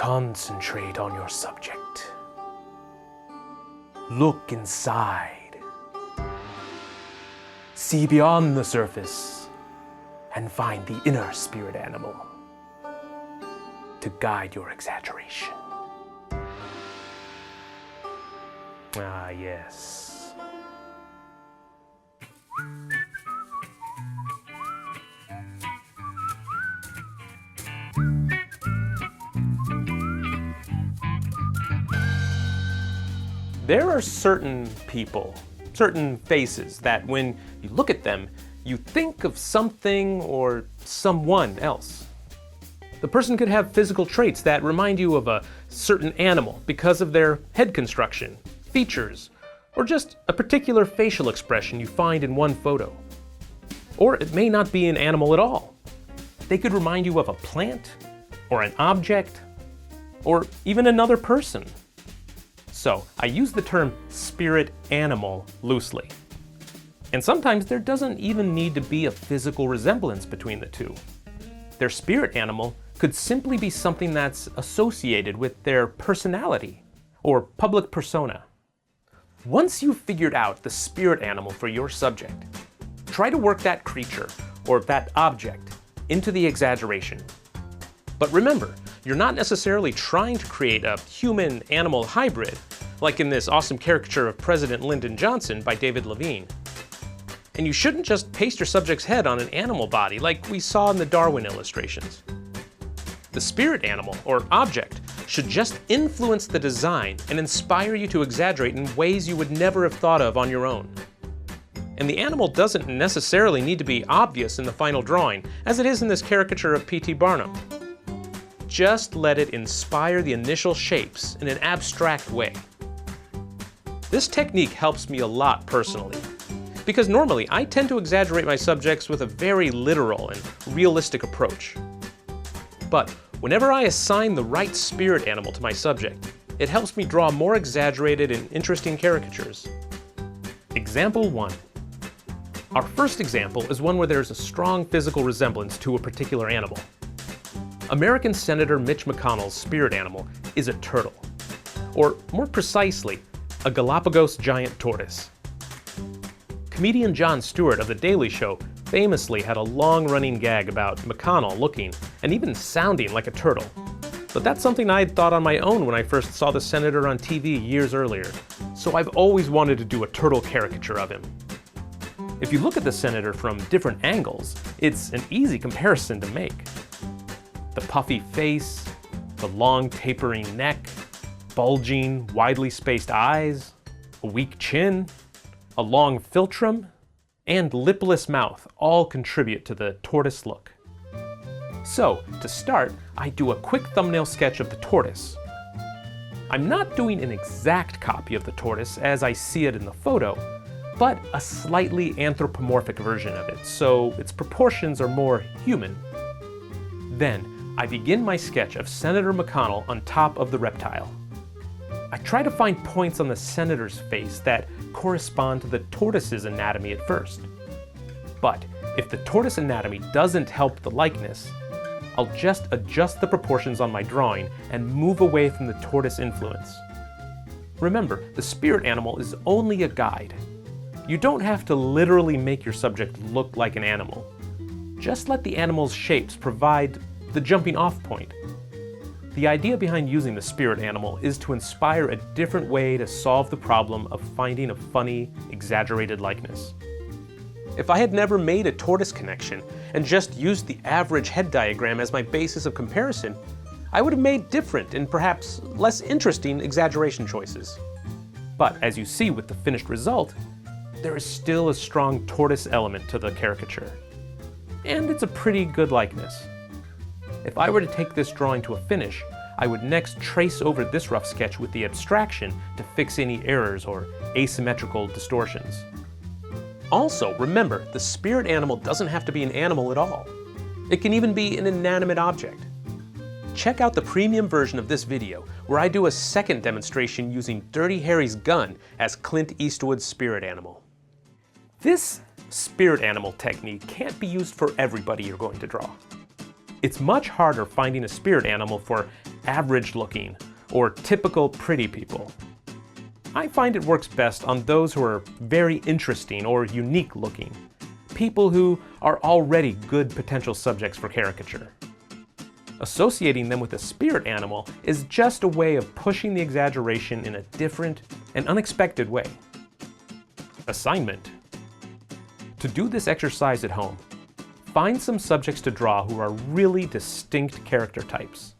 Concentrate on your subject. Look inside. See beyond the surface and find the inner spirit animal to guide your exaggeration. Ah, yes. There are certain people, certain faces that when you look at them, you think of something or someone else. The person could have physical traits that remind you of a certain animal because of their head construction, features, or just a particular facial expression you find in one photo. Or it may not be an animal at all. They could remind you of a plant, or an object, or even another person. So I use the term spirit animal loosely. And sometimes there doesn't even need to be a physical resemblance between the two. Their spirit animal could simply be something that's associated with their personality or public persona. Once you've figured out the spirit animal for your subject, try to work that creature or that object into the exaggeration. But remember, you're not necessarily trying to create a human-animal hybrid, like in this awesome caricature of President Lyndon Johnson by David Levine. And you shouldn't just paste your subject's head on an animal body like we saw in the Darwin illustrations. The spirit animal, or object, should just influence the design and inspire you to exaggerate in ways you would never have thought of on your own. And the animal doesn't necessarily need to be obvious in the final drawing, as it is in this caricature of P.T. Barnum. Just let it inspire the initial shapes in an abstract way. This technique helps me a lot personally, because normally I tend to exaggerate my subjects with a very literal and realistic approach. But whenever I assign the right spirit animal to my subject, it helps me draw more exaggerated and interesting caricatures. Example 1. Our first example is one where there's a strong physical resemblance to a particular animal. American Senator Mitch McConnell's spirit animal is a turtle, or more precisely, a Galapagos giant tortoise. Comedian Jon Stewart of The Daily Show famously had a long-running gag about McConnell looking and even sounding like a turtle. But that's something I had thought on my own when I first saw the senator on TV years earlier, so I've always wanted to do a turtle caricature of him. If you look at the senator from different angles, it's an easy comparison to make. The puffy face, the long tapering neck, bulging, widely spaced eyes, a weak chin, a long philtrum, and lipless mouth all contribute to the tortoise look. So, to start, I do a quick thumbnail sketch of the tortoise. I'm not doing an exact copy of the tortoise as I see it in the photo, but a slightly anthropomorphic version of it, so its proportions are more human. Then, I begin my sketch of Senator McConnell on top of the reptile. I try to find points on the senator's face that correspond to the tortoise's anatomy at first. But if the tortoise anatomy doesn't help the likeness, I'll just adjust the proportions on my drawing and move away from the tortoise influence. Remember, the spirit animal is only a guide. You don't have to literally make your subject look like an animal. Just let the animal's shapes provide the jumping off point. The idea behind using the spirit animal is to inspire a different way to solve the problem of finding a funny, exaggerated likeness. If I had never made a tortoise connection and just used the average head diagram as my basis of comparison, I would have made different and perhaps less interesting exaggeration choices. But as you see with the finished result, there is still a strong tortoise element to the caricature. And it's a pretty good likeness. If I were to take this drawing to a finish, I would next trace over this rough sketch with the abstraction to fix any errors or asymmetrical distortions. Also, remember, the spirit animal doesn't have to be an animal at all. It can even be an inanimate object. Check out the premium version of this video, where I do a second demonstration using Dirty Harry's gun as Clint Eastwood's spirit animal. This spirit animal technique can't be used for everybody you're going to draw. It's much harder finding a spirit animal for average looking or typical pretty people. I find it works best on those who are very interesting or unique looking, people who are already good potential subjects for caricature. Associating them with a spirit animal is just a way of pushing the exaggeration in a different and unexpected way. Assignment. To do this exercise at home, find some subjects to draw who are really distinct character types.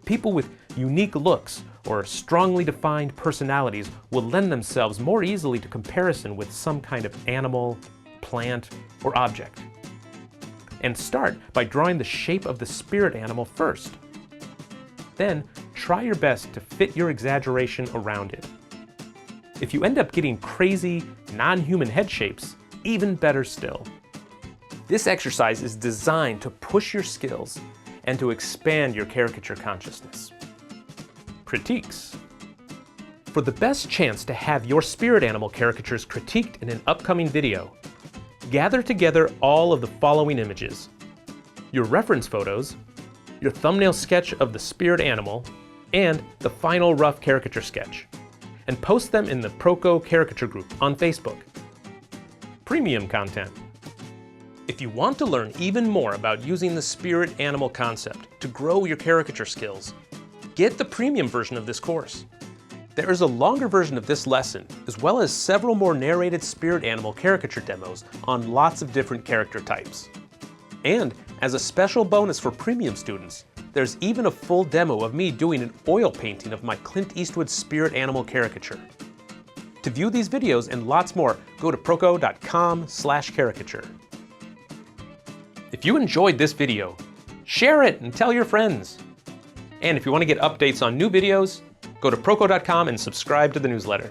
People with unique looks or strongly defined personalities will lend themselves more easily to comparison with some kind of animal, plant, or object. And start by drawing the shape of the spirit animal first. Then, try your best to fit your exaggeration around it. If you end up getting crazy, non-human head shapes, even better still. This exercise is designed to push your skills and to expand your caricature consciousness. Critiques. For the best chance to have your spirit animal caricatures critiqued in an upcoming video, gather together all of the following images: your reference photos, your thumbnail sketch of the spirit animal, and the final rough caricature sketch, and post them in the Proko caricature group on Facebook. Premium content. If you want to learn even more about using the spirit animal concept to grow your caricature skills, get the premium version of this course. There is a longer version of this lesson, as well as several more narrated spirit animal caricature demos on lots of different character types. And as a special bonus for premium students, there's even a full demo of me doing an oil painting of my Clint Eastwood spirit animal caricature. To view these videos and lots more, go to proko.com/caricature. If you enjoyed this video, share it and tell your friends. And if you want to get updates on new videos, go to proko.com and subscribe to the newsletter.